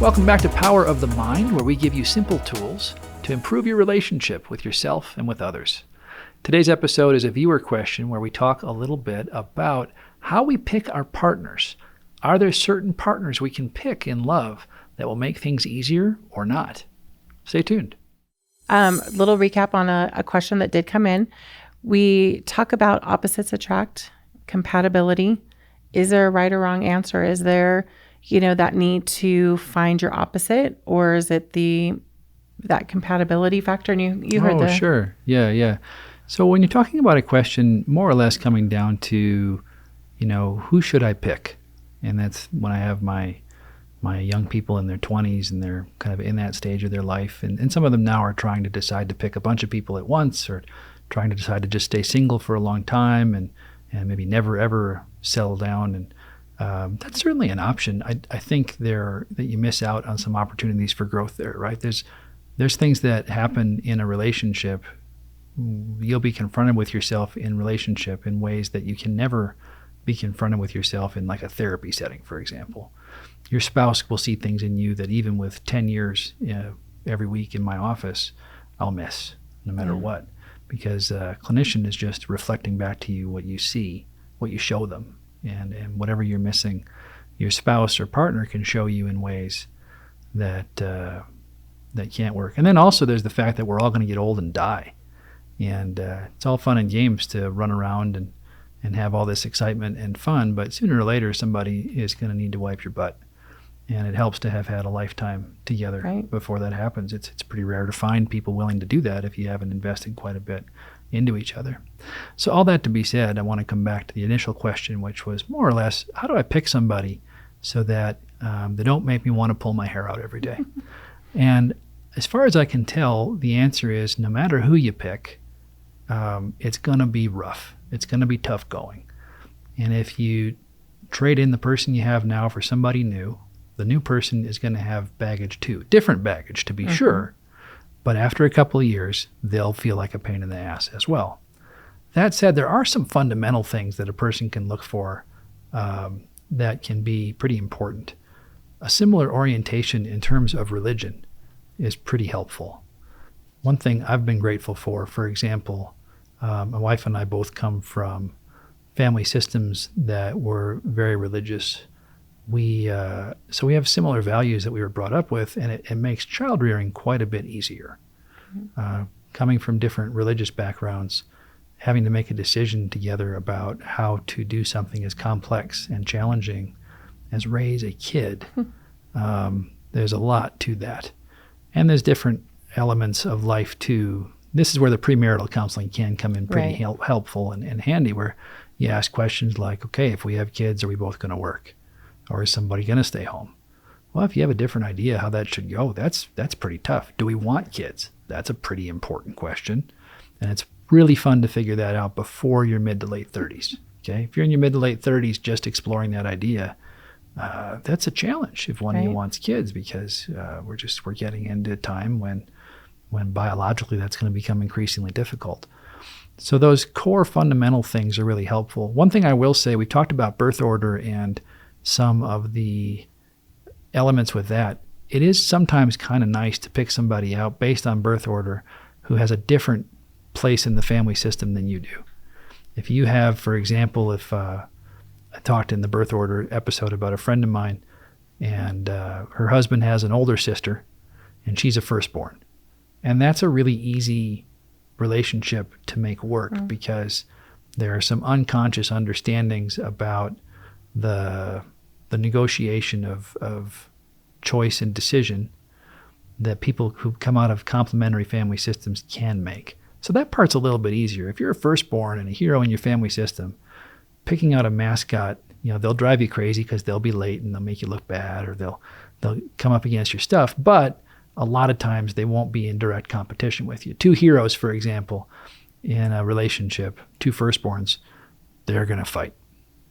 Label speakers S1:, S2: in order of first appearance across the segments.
S1: Welcome back to Power of the Mind, where we give you simple tools to improve your relationship with yourself and with others. Today's episode is a viewer question where we talk a little bit about how we pick our partners. Are there certain partners we can pick in love that will make things easier or not? Stay tuned.
S2: Little recap on a question that did come in. We talk about opposites attract, compatibility. Is there a right or wrong answer? Is there, that need to find your opposite, or is it that compatibility factor? And you heard
S1: Sure. Yeah. So when you're talking about a question, more or less coming down to, who should I pick? And that's when I have my young people in their 20s and they're kind of in that stage of their life. And some of them now are trying to decide to pick a bunch of people at once, or trying to decide to just stay single for a long time and maybe never ever settle down. And that's certainly an option. I think that you miss out on some opportunities for growth there, right? There's things that happen in a relationship. You'll be confronted with yourself in relationship in ways that you can never be confronted with yourself in like a therapy setting, for example. Your spouse will see things in you that even with 10 years every week in my office, I'll miss no matter what, because a clinician is just reflecting back to you what you see, what you show them, and whatever you're missing, your spouse or partner can show you in ways that can't work. And then also there's the fact that we're all going to get old and die. And it's all fun and games to run around and have all this excitement and fun, but sooner or later somebody is going to need to wipe your butt. And it helps to have had a lifetime together before that happens. It's pretty rare to find people willing to do that if you haven't invested quite a bit into each other. So all that to be said, I want to come back to the initial question, which was more or less, how do I pick somebody so that they don't make me want to pull my hair out every day? And as far as I can tell, the answer is no matter who you pick, it's going to be rough. It's going to be tough going. And if you trade in the person you have now for somebody new, the new person is going to have baggage too. Different baggage, to be sure. But after a couple of years, they'll feel like a pain in the ass as well. That said, there are some fundamental things that a person can look for that can be pretty important. A similar orientation in terms of religion is pretty helpful. One thing I've been grateful for example, my wife and I both come from family systems that were very religious. So we have similar values that we were brought up with, and it makes child rearing quite a bit easier. Coming from different religious backgrounds, having to make a decision together about how to do something as complex and challenging as raise a kid, there's a lot to that. And there's different elements of life too. This is where the premarital counseling can come in pretty helpful and handy, where you ask questions like, okay, if we have kids, are we both going to work? Or is somebody going to stay home? Well, if you have a different idea how that should go, that's pretty tough. Do we want kids? That's a pretty important question. And it's really fun to figure that out before your mid to late 30s. Okay, if you're in your mid to late 30s just exploring that idea, that's a challenge if one of you wants kids, because we're getting into a time when biologically that's going to become increasingly difficult. So those core fundamental things are really helpful. One thing I will say, we talked about birth order and some of the elements with that. It is sometimes kind of nice to pick somebody out based on birth order who has a different place in the family system than you do. If you have, for example, I talked in the birth order episode about a friend of mine, and her husband has an older sister, and she's a firstborn. And that's a really easy relationship to make work because there are some unconscious understandings about the negotiation of choice and decision that people who come out of complementary family systems can make. So that part's a little bit easier. If you're a firstborn and a hero in your family system, picking out a mascot, they'll drive you crazy because they'll be late and they'll make you look bad, or they'll come up against your stuff. But a lot of times they won't be in direct competition with you. Two heroes, for example, in a relationship, two firstborns, they're going to fight.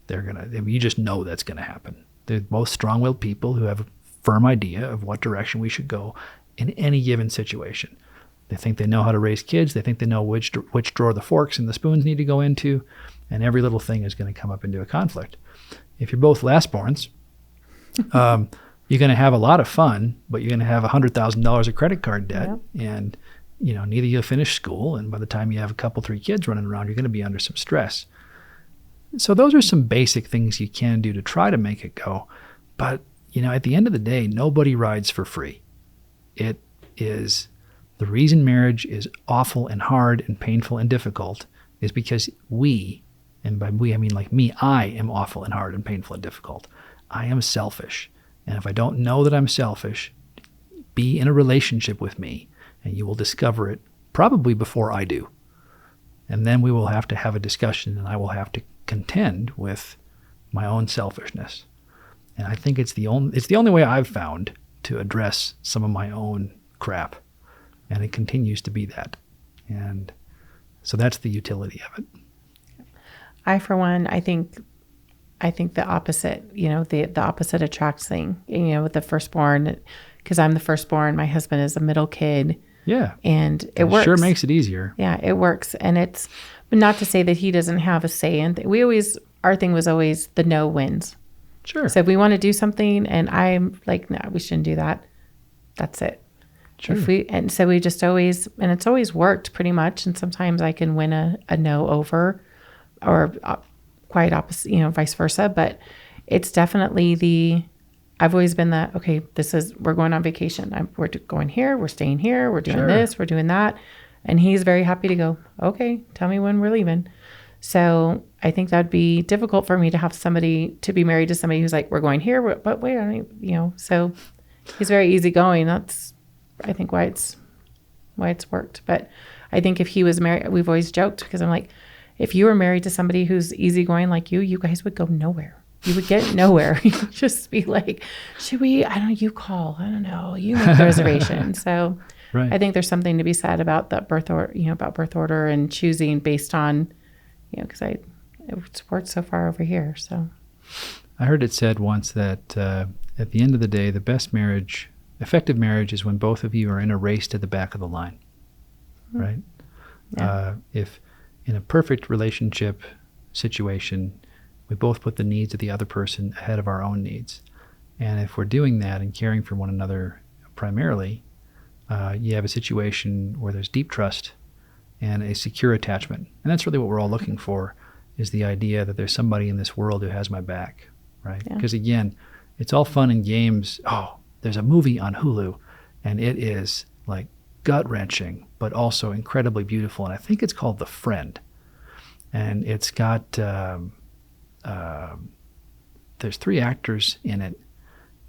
S1: You just know that's going to happen. They're both strong-willed people who have a firm idea of what direction we should go in any given situation. They think they know how to raise kids. They think they know which drawer the forks and the spoons need to go into, and every little thing is going to come up into a conflict. If you're both lastborns, you're going to have a lot of fun, but you're going to have $100,000 of credit card debt, and neither you'll finish school, and by the time you have a couple, 3 kids running around, you're going to be under some stress. So those are some basic things you can do to try to make it go. But, at the end of the day, nobody rides for free. It is the reason marriage is awful and hard and painful and difficult is because we, and by we I mean like me, I am awful and hard and painful and difficult. I am selfish. And if I don't know that I'm selfish, be in a relationship with me, and you will discover it probably before I do. And then we will have to have a discussion, and I will have to contend with my own selfishness. And I think it's the only way I've found to address some of my own crap. And it continues to be that. And so that's the utility of it.
S2: I, for one, I think the opposite, the opposite attracts thing, with the firstborn, because I'm the firstborn, my husband is a middle kid.
S1: Yeah.
S2: And it works.
S1: Sure makes it easier.
S2: Yeah, it works. And but not to say that he doesn't have a say in our thing was always the no wins.
S1: Sure.
S2: So if we want to do something and I'm like, no, we shouldn't do that. That's it.
S1: Sure.
S2: And so we just always, and it's always worked pretty much. And sometimes I can win a no over, or quite opposite, vice versa. But it's definitely I've always been that, okay, we're going on vacation. We're going here, we're staying here, we're doing this, we're doing that. And he's very happy to go, okay, tell me when we're leaving. So I think that'd be difficult for me to have to be married to somebody who's like, we're going here, but wait, so he's very easygoing. That's, I think, why it's worked. But I think if he was married, we've always joked, because I'm like, if you were married to somebody who's easygoing like you guys would go nowhere. You would get nowhere. You would just be like, should we, I don't know, you call, I don't know, you make the reservation. So right. I think there's something to be said about that birth order and choosing based on, because it's worked so far over here. So
S1: I heard it said once that at the end of the day, the best marriage, effective marriage, is when both of you are in a race to the back of the line, right? Yeah. If in a perfect relationship situation, we both put the needs of the other person ahead of our own needs. And if we're doing that and caring for one another primarily, you have a situation where there's deep trust and a secure attachment. And that's really what we're all looking for, is the idea that there's somebody in this world who has my back, right? Because again, it's all fun and games. Oh, there's a movie on Hulu, and it is like gut-wrenching, but also incredibly beautiful. And I think it's called The Friend. And it's got, there's 3 actors in it,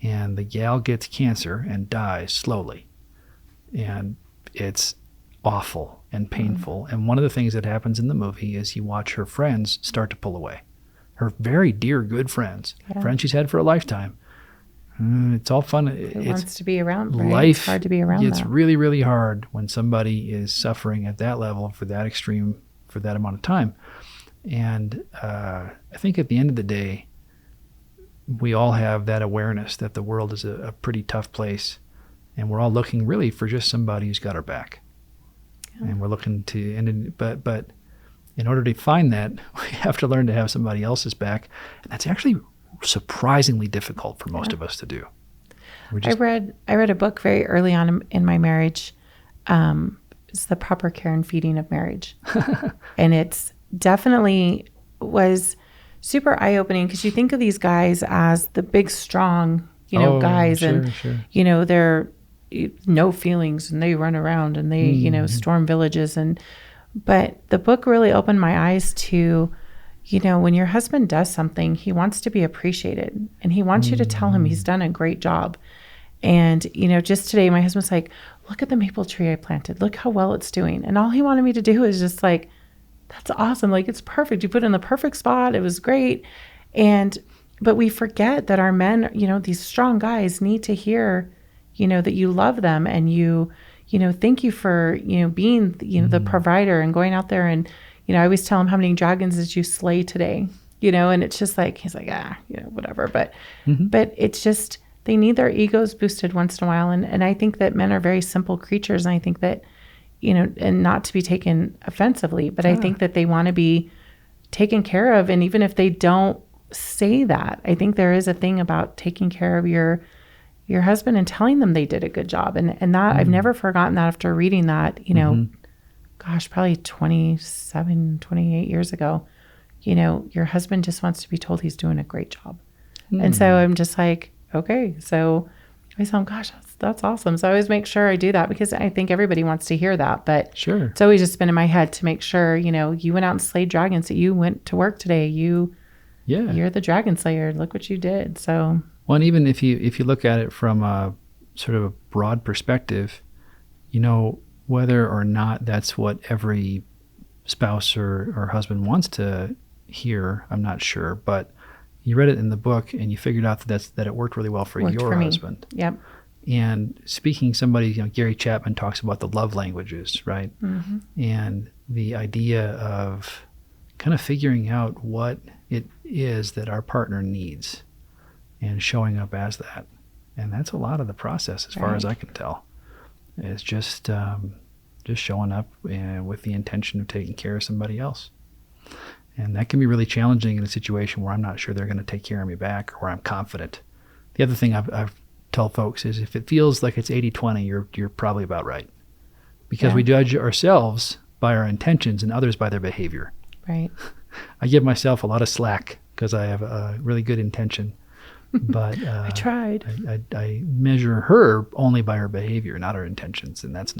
S1: and the gal gets cancer and dies slowly. And it's awful and painful. And one of the things that happens in the movie is you watch her friends start to pull away. Her very dear, good friends, friends she's had for a lifetime. It's all fun.
S2: It wants to be around, right?
S1: Life
S2: it's hard to be around.
S1: It's really, really hard when somebody is suffering at that level for that extreme, for that amount of time. And I think at the end of the day, we all have that awareness that the world is a pretty tough place, and we're all looking really for just somebody who's got our back. And we're looking to, but in order to find that, we have to learn to have somebody else's back, and that's actually surprisingly difficult for most of us to do. I
S2: read a book very early on in my marriage. It's The Proper Care and Feeding of Marriage, and it's definitely was super eye-opening, because you think of these guys as the big, strong, guys, sure. They're no feelings, and they run around and they, storm villages. But the book really opened my eyes to, when your husband does something, he wants to be appreciated, and he wants you to tell him he's done a great job. And, just today, my husband's like, look at the maple tree I planted. Look how well it's doing. And all he wanted me to do is just like, that's awesome. Like, it's perfect. You put it in the perfect spot. It was great. But we forget that our men, these strong guys need to hear, that you love them, and you thank you for, being, the provider, and going out there. And, I always tell him, how many dragons did you slay today? And it's just like, he's like, whatever. But, but it's just, they need their egos boosted once in a while. And I think that men are very simple creatures. And I think that, and not to be taken offensively, but I think that they want to be taken care of. And even if they don't say that, I think there is a thing about taking care of your your husband and telling them they did a good job. And that I've never forgotten that after reading that, gosh, probably 27, 28 years ago. Your husband just wants to be told he's doing a great job. And so I'm just like, okay. So I tell him, gosh, that's awesome. So I always make sure I do that because I think everybody wants to hear that. But
S1: Sure.
S2: It's always just been in my head to make sure, you went out and slayed dragons. So you went to work today. You're the dragon slayer. Look what you did. So,
S1: well, and even if you look at it from a sort of a broad perspective, whether or not that's what every spouse or husband wants to hear, I'm not sure. But you read it in the book and you figured out that it worked really well for your husband.
S2: Yep.
S1: And speaking somebody, Gary Chapman talks about the love languages, right? Mm-hmm. And the idea of kind of figuring out what it is that our partner needs and showing up as that. And that's a lot of the process as far as I can tell. It's just showing up with the intention of taking care of somebody else. And that can be really challenging in a situation where I'm not sure they're going to take care of me back or where I'm confident. The other thing I've told folks is if it feels like it's 80-20, you're probably about right. Because we judge ourselves by our intentions and others by their behavior.
S2: Right.
S1: I give myself a lot of slack because I have a really good intention. But
S2: I tried.
S1: I measure her only by her behavior, not her intentions. And that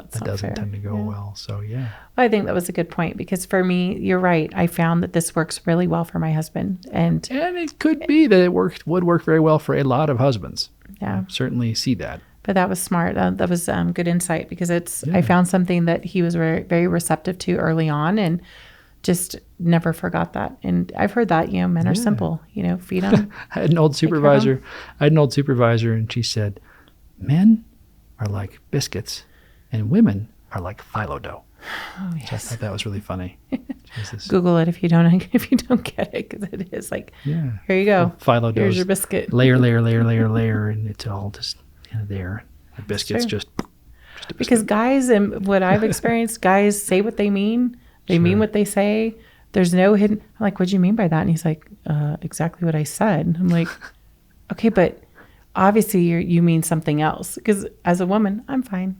S1: doesn't
S2: fair.
S1: tend to go well. So, yeah.
S2: I think that was a good point because for me, you're right. I found that this works really well for my husband. And
S1: it could be that it would work very well for a lot of husbands.
S2: Yeah.
S1: I certainly see that.
S2: But that was smart. That was good insight because I found something that he was very, very receptive to early on and just never forgot that. And I've heard that, men are simple, feed them.
S1: I had an old supervisor and she said, men are like biscuits and women are like phyllo dough.
S2: Oh, yes.
S1: So I thought that was really funny.
S2: Google it if you don't get it, because it is like, here you go.
S1: Phyllo dough.
S2: Here's your biscuit.
S1: Layer, and it's all just there. The biscuit's just a biscuit.
S2: Because guys, and what I've experienced, guys say what they mean. They mean what they say. There's no hidden. I'm like, what do you mean by that? And he's like, exactly what I said. And I'm like, okay, but obviously you mean something else. Because as a woman, I'm fine.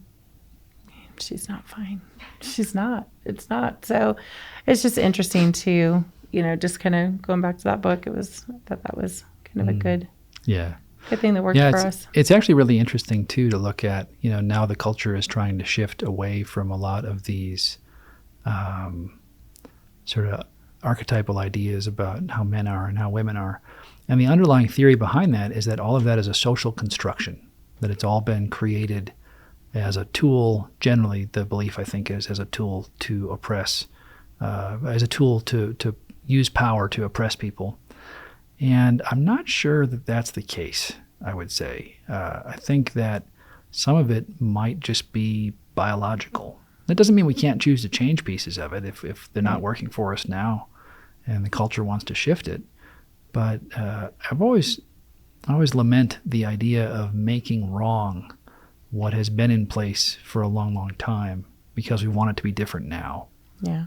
S2: She's not fine. She's not. It's not. So it's just interesting to, just kind of going back to that book. That was kind of a good thing that worked for us.
S1: It's actually really interesting too to look at, now the culture is trying to shift away from a lot of these sort of archetypal ideas about how men are and how women are. And the underlying theory behind that is that all of that is a social construction, that it's all been created as a tool. Generally, the belief, I think, is as a tool to oppress, as a tool to use power to oppress people. And I'm not sure that that's the case, I would say. I think that some of it might just be biological. That doesn't mean we can't choose to change pieces of it if they're not working for us now and the culture wants to shift it. But I always lament the idea of making wrong what has been in place for a long, long time because we want it to be different now.
S2: Yeah.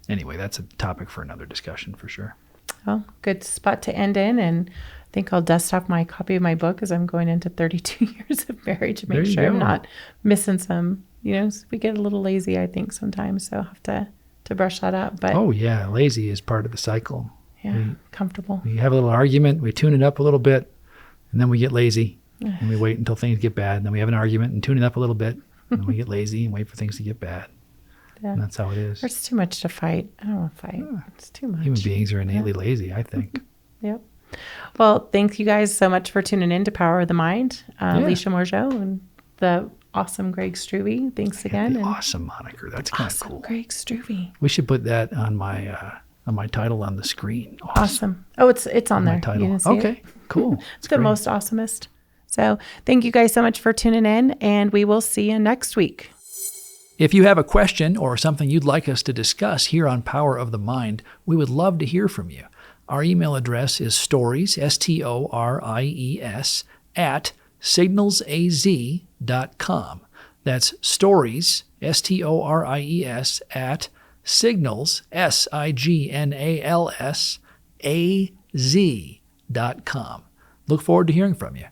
S1: Anyway, that's a topic for another discussion for sure.
S2: Well, good spot to end in. And I think I'll dust off my copy of my book as I'm going into 32 years of marriage to make sure I'm not missing some. We get a little lazy, I think, sometimes. So I'll have to brush that up. But
S1: lazy is part of the cycle.
S2: Yeah, comfortable.
S1: We have a little argument, we tune it up a little bit, and then we get lazy. And we wait until things get bad. And then we have an argument and tune it up a little bit. And then we get lazy and wait for things to get bad. Yeah. And that's how it is.
S2: There's too much to fight. I don't want to fight. Yeah. It's too much.
S1: Human beings are innately lazy, I think.
S2: Yep. Well, thank you guys so much for tuning in to Power of the Mind. Alicia Morgeau and the awesome Greg Struve. Thanks again.
S1: The awesome moniker. That's kind of cool.
S2: Greg Struve.
S1: We should put that on my title on the screen.
S2: Awesome. Oh, it's on there.
S1: Title.
S2: You didn't see it?
S1: Cool.
S2: It's the most awesomest. So thank you guys so much for tuning in, and we will see you next week.
S1: If you have a question or something you'd like us to discuss here on Power of the Mind, we would love to hear from you. Our email address is stories, STORIES, at signalsaz.com. That's stories, STORIES, at signals, SIGNALS, AZ.com. Look forward to hearing from you.